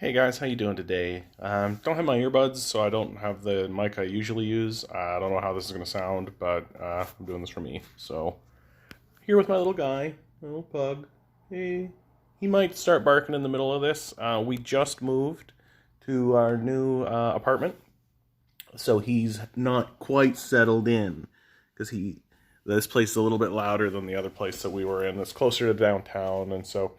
Hey guys, how you doing today? Don't have my earbuds, so I don't have the mic I usually use. I don't know how this is going to sound, but I'm doing this for me. So, here with my little guy, my little pug. Hey, he might start barking in the middle of this. We just moved to our new apartment, so he's not quite settled in because this place is a little bit louder than the other place that we were in. It's closer to downtown, and so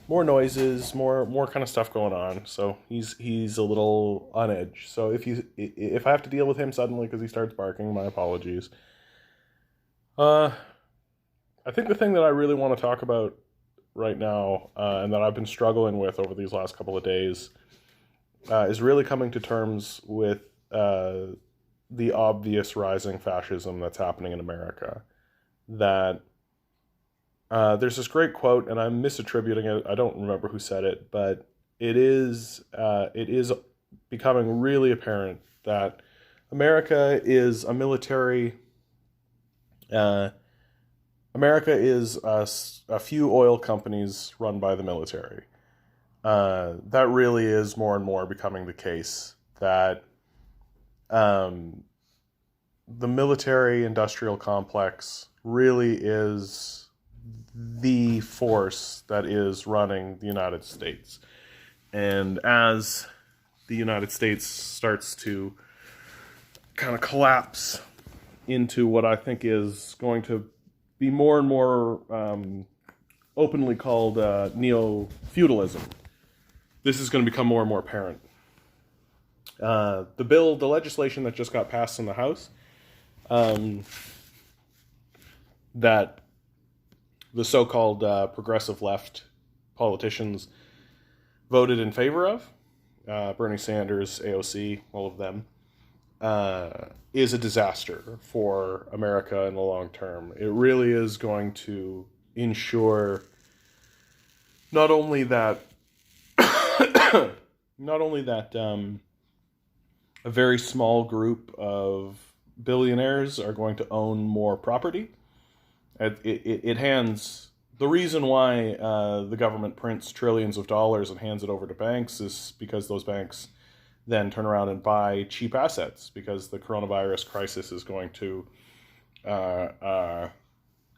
more noises, more kind of stuff going on. So he's a little on edge. So if I have to deal with him suddenly because he starts barking, my apologies. Uh, I think the thing that I really want to talk about right now, and that I've been struggling with over these last couple of days, is really coming to terms with the obvious rising fascism that's happening in America. That there's this great quote, and I'm misattributing it. I don't remember who said it, but it is becoming really apparent that America is a military. Uh, America is a few oil companies run by the military. That really is more and more becoming the case. That um, the military industrial complex really is the force that is running the United States. And as the United States starts to kind of collapse into what I think is going to be more and more openly called neo-feudalism, this is going to become more and more apparent. The legislation that just got passed in the House, um, that the so-called progressive left politicians voted in favor of, Bernie Sanders, AOC, all of them, is a disaster for America in the long term. It really is going to ensure not only that a very small group of billionaires are going to own more property. It hands the reason why the government prints trillions of dollars and hands it over to banks is because those banks then turn around and buy cheap assets because the coronavirus crisis is going to uh, uh,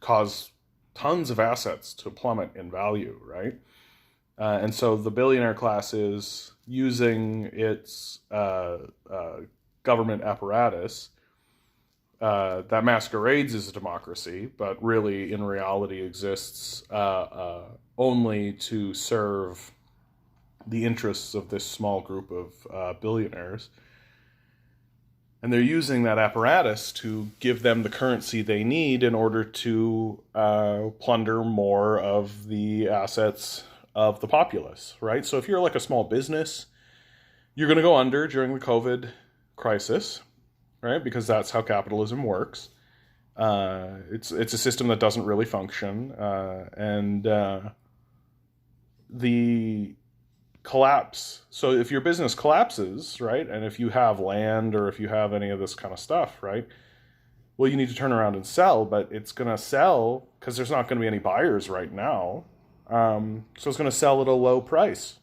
cause tons of assets to plummet in value, right? And so the billionaire class is using its government apparatus that masquerades as a democracy, but really in reality exists only to serve the interests of this small group of billionaires. And they're using that apparatus to give them the currency they need in order to plunder more of the assets of the populace, right? So if you're like a small business, you're going to go under during the COVID crisis, right? Because that's how capitalism works. It's a system that doesn't really function, and the collapse. So if your business collapses, right, and if you have land or if you have any of this kind of stuff, right, well, you need to turn around and sell, but it's going to sell because there's not going to be any buyers right now. So it's going to sell at a low price.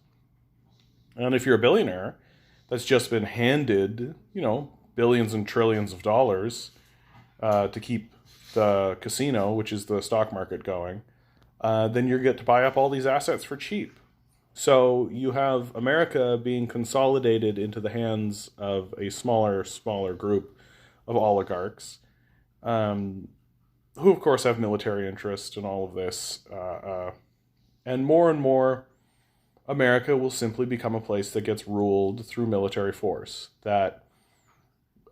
And if you're a billionaire that's just been handed, billions and trillions of dollars to keep the casino, which is the stock market, going, then you get to buy up all these assets for cheap. So you have America being consolidated into the hands of a smaller group of oligarchs, who of course have military interest in all of this. And more, America will simply become a place that gets ruled through military force. That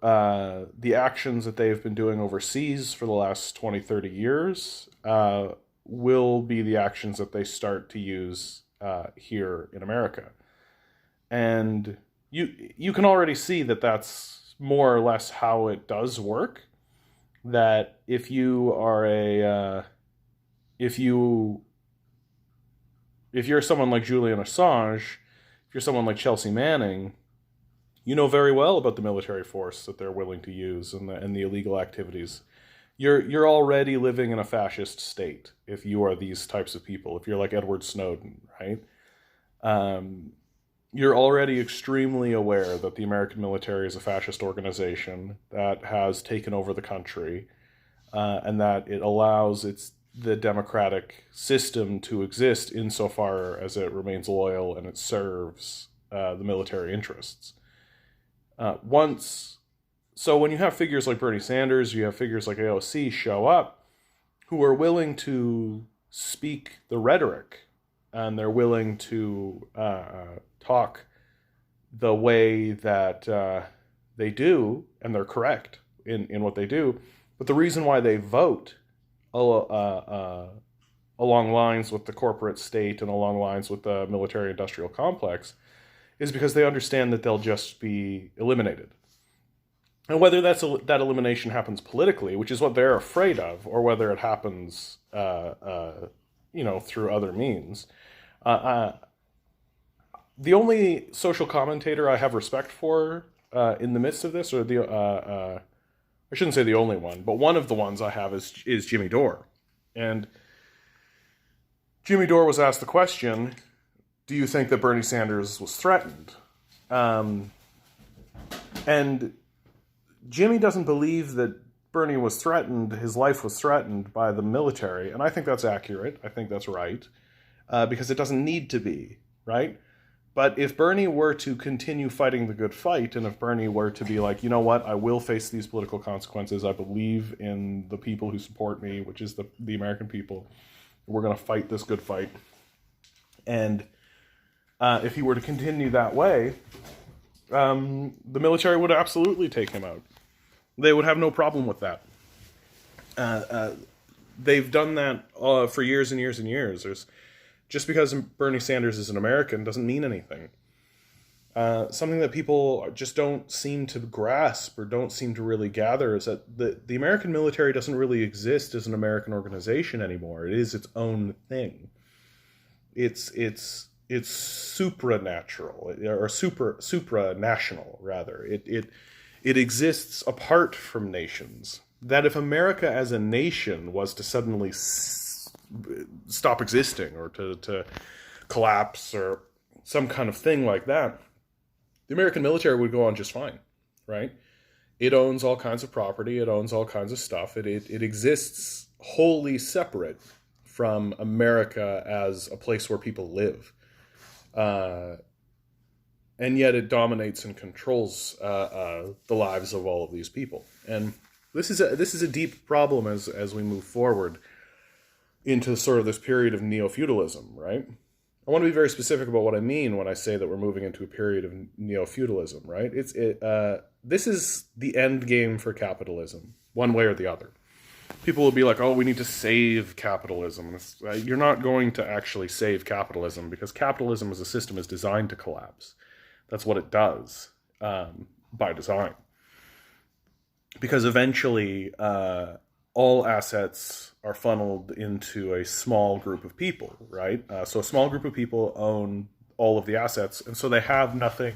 the actions that they've been doing overseas for the last 20, 30 years will be the actions that they start to use here in America. And you can already see that that's more or less how it does work. That if you are if you're someone like Julian Assange, if you're someone like Chelsea Manning, you know very well about the military force that they're willing to use and the illegal activities. You're already living in a fascist state if you are these types of people. If you're like Edward Snowden, right? You're already extremely aware that the American military is a fascist organization that has taken over the country, and that it allows the democratic system to exist insofar as it remains loyal and it serves the military interests. So when you have figures like Bernie Sanders, you have figures like AOC show up who are willing to speak the rhetoric, and they're willing to talk the way that they do, and they're correct in what they do. But the reason why they vote along lines with the corporate state and along lines with the military-industrial complex is because they understand that they'll just be eliminated. And whether that elimination happens politically, which is what they're afraid of, or whether it happens, through other means, the only social commentator I have respect for in the midst of this, or I shouldn't say the only one, but one of the ones I have is Jimmy Dore. And Jimmy Dore was asked the question, do you think that Bernie Sanders was threatened? And Jimmy doesn't believe that Bernie was threatened, his life was threatened by the military, and I think that's accurate. I think that's right, because it doesn't need to be, right? But if Bernie were to continue fighting the good fight, and if Bernie were to be like, you know what, I will face these political consequences, I believe in the people who support me, which is the American people, we're going to fight this good fight, and if he were to continue that way, the military would absolutely take him out. They would have no problem with that. They've done that for years and years and years. Just because Bernie Sanders is an American doesn't mean anything. Something that people just don't seem to grasp or don't seem to really gather is that the American military doesn't really exist as an American organization anymore. It is its own thing. It's supranatural, or supranational rather. It exists apart from nations. That if America as a nation was to suddenly stop existing, or to collapse, or some kind of thing like that, the American military would go on just fine, right? It owns all kinds of property. It owns all kinds of stuff. It exists wholly separate from America as a place where people live. And yet it dominates and controls the lives of all of these people. And this is a deep problem as we move forward into sort of this period of neo-feudalism, right? I want to be very specific about what I mean when I say that we're moving into a period of neo-feudalism, right? This is the end game for capitalism, one way or the other. People will be like, oh, we need to save capitalism. You're not going to actually save capitalism, because capitalism as a system is designed to collapse. That's what it does by design. Because eventually all assets are funneled into a small group of people, right? So a small group of people own all of the assets, and so they have nothing.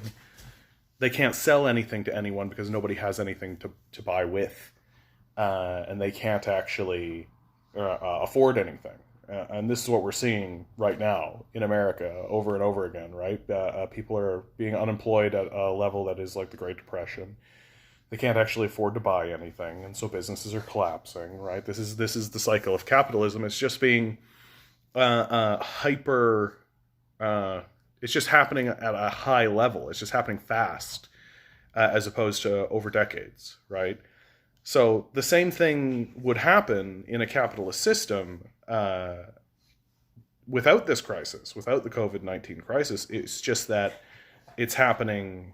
They can't sell anything to anyone because nobody has anything to buy with. And they can't actually afford anything. And this is what we're seeing right now in America over and over again, right? People are being unemployed at a level that is like the Great Depression. They can't actually afford to buy anything, and so businesses are collapsing, right? This is the cycle of capitalism. It's just being hyper... it's just happening at a high level. It's just happening fast, as opposed to over decades, right? So the same thing would happen in a capitalist system without this crisis, without the COVID-19 crisis. It's just that it's happening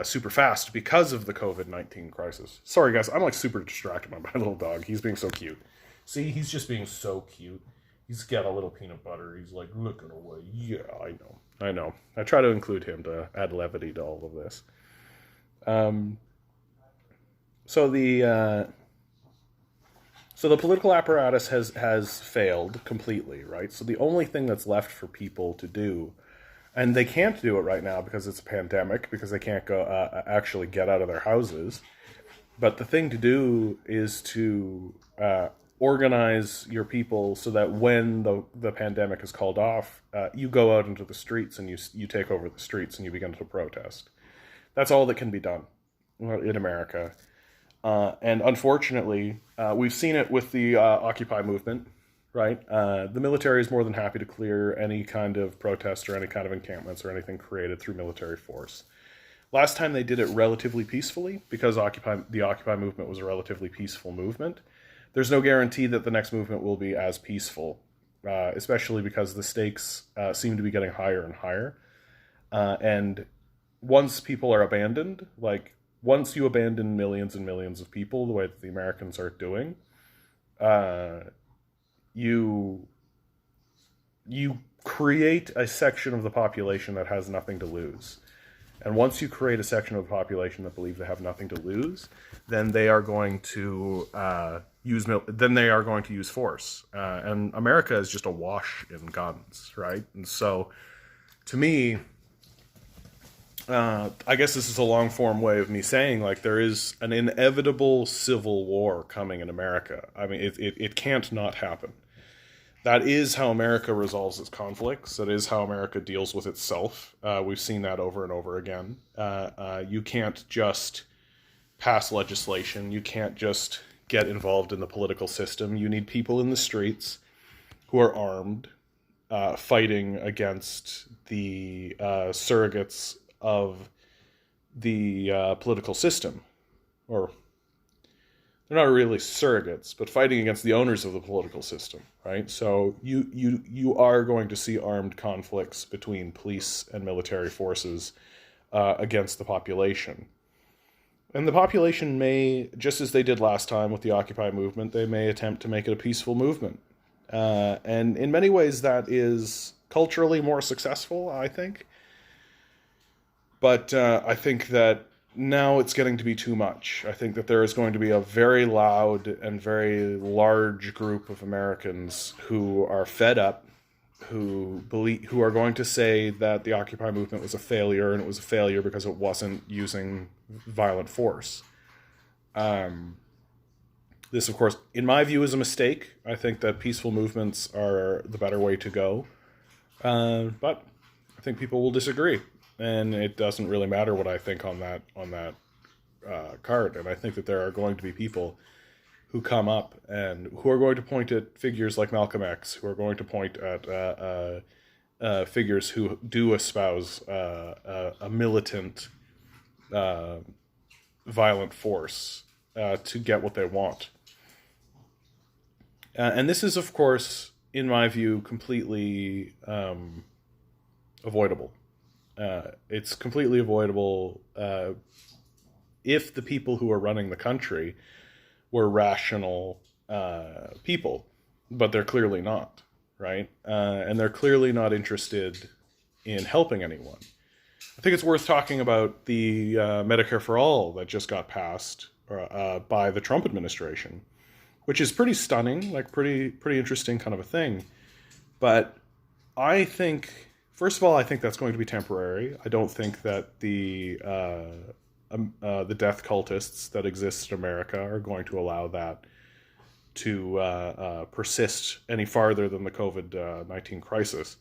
super fast because of the COVID-19 crisis. Sorry, guys, I'm like super distracted by my little dog. He's being so cute. See, he's just being so cute. He's got a little peanut butter. He's like looking away. Yeah, I know. I try to include him to add levity to all of this. So the political apparatus has failed completely, right? So the only thing that's left for people to do, and they can't do it right now because it's a pandemic, because they can't go actually get out of their houses. But the thing to do is to organize your people so that when the pandemic is called off, you go out into the streets and you take over the streets and you begin to protest. That's all that can be done in America. And unfortunately, we've seen it with the Occupy movement, right? The military is more than happy to clear any kind of protest or any kind of encampments or anything created through military force. Last time they did it relatively peacefully, because the Occupy movement was a relatively peaceful movement. There's no guarantee that the next movement will be as peaceful, especially because the stakes seem to be getting higher and higher. And once people are abandoned, like once you abandon millions and millions of people, the way that the Americans are doing, you create a section of the population that has nothing to lose. And once you create a section of the population that believe they have nothing to lose, then they are going to use force. And America is just awash in guns, right? And so, to me, I guess this is a long form way of me saying, like, there is an inevitable civil war coming in America. I mean, it can't not happen. That is how America resolves its conflicts. That is how America deals with itself. We've seen that over and over again. You can't just pass legislation. You can't just get involved in the political system. You need people in the streets who are armed, fighting against the surrogates of the political system. Or they're not really surrogates, but fighting against the owners of the political system, right? So you are going to see armed conflicts between police and military forces against the population. And the population may, just as they did last time with the Occupy movement, they may attempt to make it a peaceful movement. And in many ways that is culturally more successful, I think. But I think that now it's getting to be too much. I think that there is going to be a very loud and very large group of Americans who are fed up, who are going to say that the Occupy movement was a failure, and it was a failure because it wasn't using violent force. This, of course, in my view, is a mistake. I think that peaceful movements are the better way to go. But I think people will disagree. And it doesn't really matter what I think on that card. And I think that there are going to be people who come up and who are going to point at figures like Malcolm X, who are going to point at figures who do espouse a militant, violent force to get what they want. And this is, of course, in my view, completely avoidable. It's completely avoidable if the people who are running the country were rational people, but they're clearly not, right? And they're clearly not interested in helping anyone. I think it's worth talking about the Medicare for All that just got passed by the Trump administration, which is pretty stunning, like pretty interesting kind of a thing. But I think, first of all, I think that's going to be temporary. I don't think that the death cultists that exist in America are going to allow that to persist any farther than the COVID-19 crisis.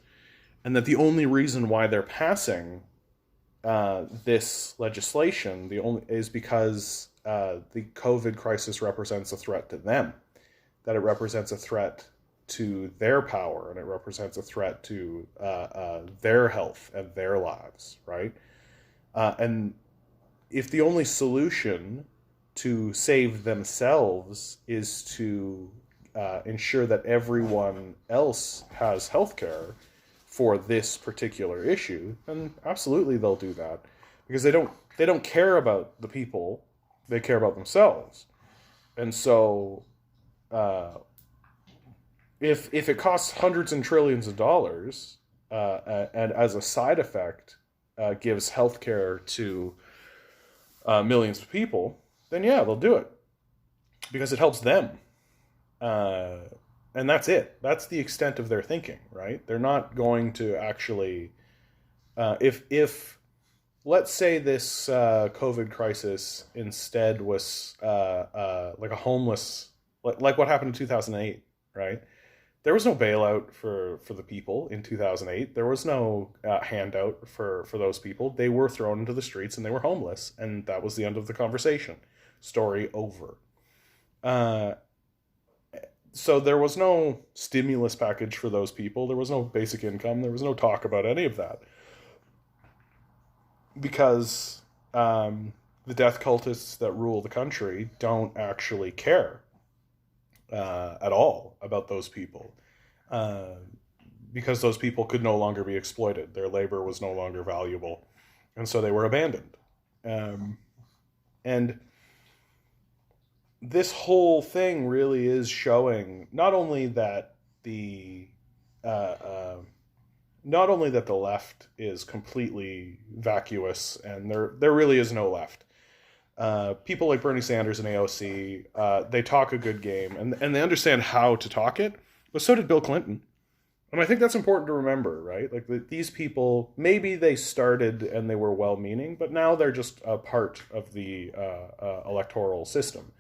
And that the only reason why they're passing this legislation is because the COVID crisis represents a threat to them, that it represents a threat to their power, and it represents a threat to their health and their lives, right? And if the only solution to save themselves is to ensure that everyone else has health care for this particular issue, then absolutely they'll do that, because they don't care about the people, they care about themselves. And so if it costs hundreds and trillions of dollars and as a side effect gives health care to millions of people, then yeah, they'll do it because it helps them. And that's it. That's the extent of their thinking, right? They're not going to actually, if let's say this COVID crisis instead was like a homeless like what happened in 2008, right? There was no bailout for the people in 2008. There was no handout for those people. They were thrown into the streets and they were homeless, and that was the end of the conversation. Story over. Uh, so there was no stimulus package for those people. There was no basic income. There was no talk about any of that because the death cultists that rule the country don't actually care at all about those people. Uh, because those people could no longer be exploited. Their labor was no longer valuable. And so they were abandoned. Um, and this whole thing really is showing not only that the uh, uh, not only that the left is completely vacuous and there really is no left. People like Bernie Sanders and AOC, they talk a good game and they understand how to talk it, but so did Bill Clinton. And I think that's important to remember, right? Like these people, maybe they started and they were well-meaning, but now they're just a part of the electoral system.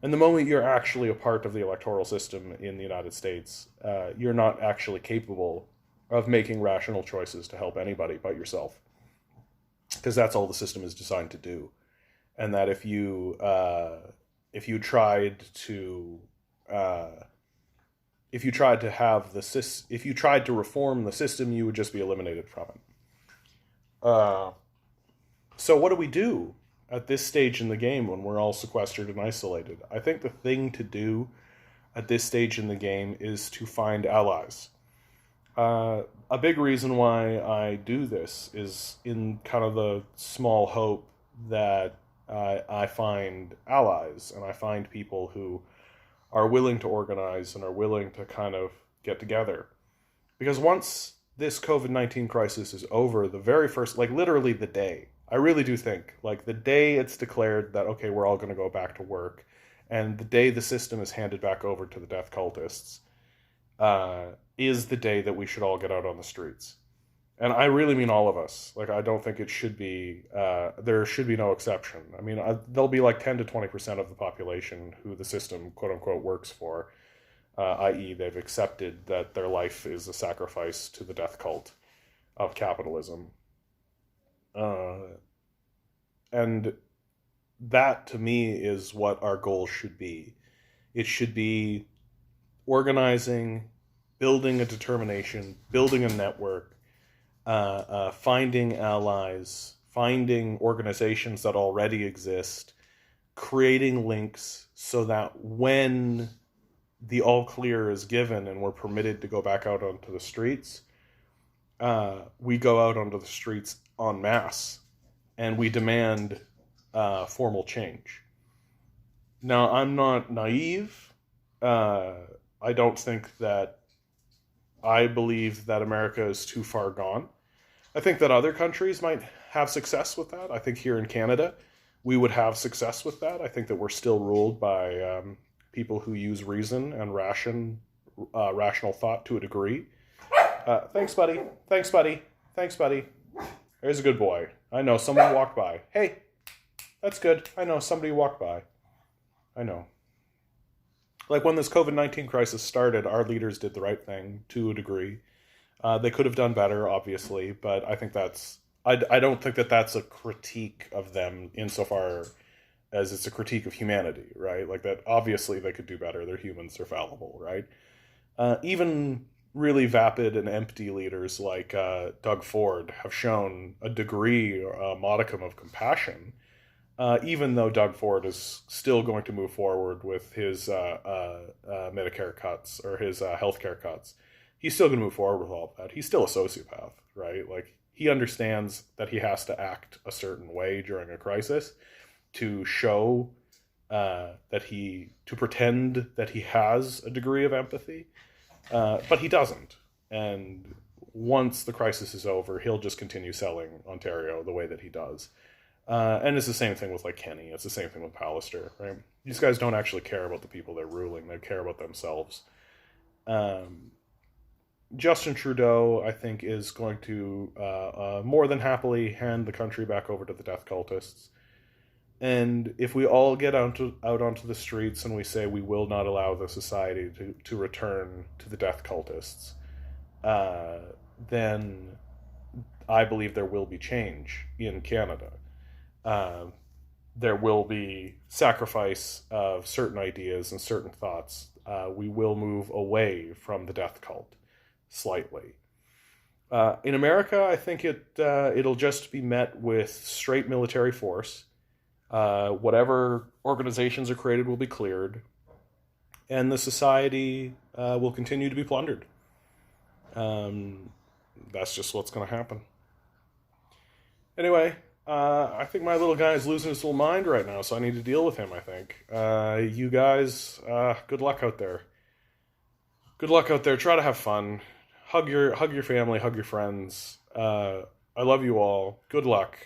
And the moment you're actually a part of the electoral system in the United States, you're not actually capable of making rational choices to help anybody but yourself, because that's all the system is designed to do. And that if you tried to uh, if you tried to have if you tried to reform the system, you would just be eliminated from it. Uh, so what do we do at this stage in the game when we're all sequestered and isolated? I think the thing to do at this stage in the game is to find allies. A big reason why I do this is in kind of the small hope that I find allies and I find people who are willing to organize and are willing to kind of get together. Because once this COVID-19 crisis is over, the very first, like literally the day, I really do think, like the day it's declared that, okay, we're all going to go back to work, and the day the system is handed back over to the death cultists, is the day that we should all get out on the streets. And I really mean all of us. Like, I don't think it should be, there should be no exception. I mean, there'll be like 10 to 20% of the population who the system, quote unquote, works for, i.e., they've accepted that their life is a sacrifice to the death cult of capitalism. And that, to me, is what our goal should be. It should be organizing, building a determination, building a network, finding allies, finding organizations that already exist, creating links so that when the all clear is given and we're permitted to go back out onto the streets, we go out onto the streets en masse and we demand formal change. Now, I'm not naive. I don't think that I believe that America is too far gone. I think that other countries might have success with that. I think here in Canada, we would have success with that. I think that we're still ruled by people who use reason and rational thought to a degree. Thanks, buddy. Thanks, buddy. Thanks, buddy. There's a good boy. I know, someone walked by. Hey, that's good. I know, somebody walked by. I know. Like when this COVID-19 crisis started, our leaders did the right thing to a degree. They could have done better, obviously, but I think I don't think that that's a critique of them insofar as it's a critique of humanity, right? Like that, obviously they could do better. They're humans, they're fallible, right? Even really vapid and empty leaders like Doug Ford have shown a degree, a modicum of compassion, even though Doug Ford is still going to move forward with his Medicare cuts or his healthcare cuts. He's still going to move forward with all of that. He's still a sociopath, right? Like, he understands that he has to act a certain way during a crisis to show to pretend that he has a degree of empathy, but he doesn't. And once the crisis is over, he'll just continue selling Ontario the way that he does. And it's the same thing with like Kenny. It's the same thing with Pallister, right? These guys don't actually care about the people they're ruling. They care about themselves. Justin Trudeau, I think, is going to more than happily hand the country back over to the death cultists. And if we all get out onto the streets and we say we will not allow the society to return to the death cultists, uh, then I believe there will be change in Canada. Uh, there will be sacrifice of certain ideas and certain thoughts. We will move away from the death cult slightly. In America, I think it'll just be met with straight military force. Whatever organizations are created will be cleared, and the society will continue to be plundered. That's just what's going to happen. Anyway, I think my little guy is losing his little mind right now, so I need to deal with him, I think. You guys, good luck out there. Good luck out there. Try to have fun. Hug your family, hug your friends. I love you all. Good luck.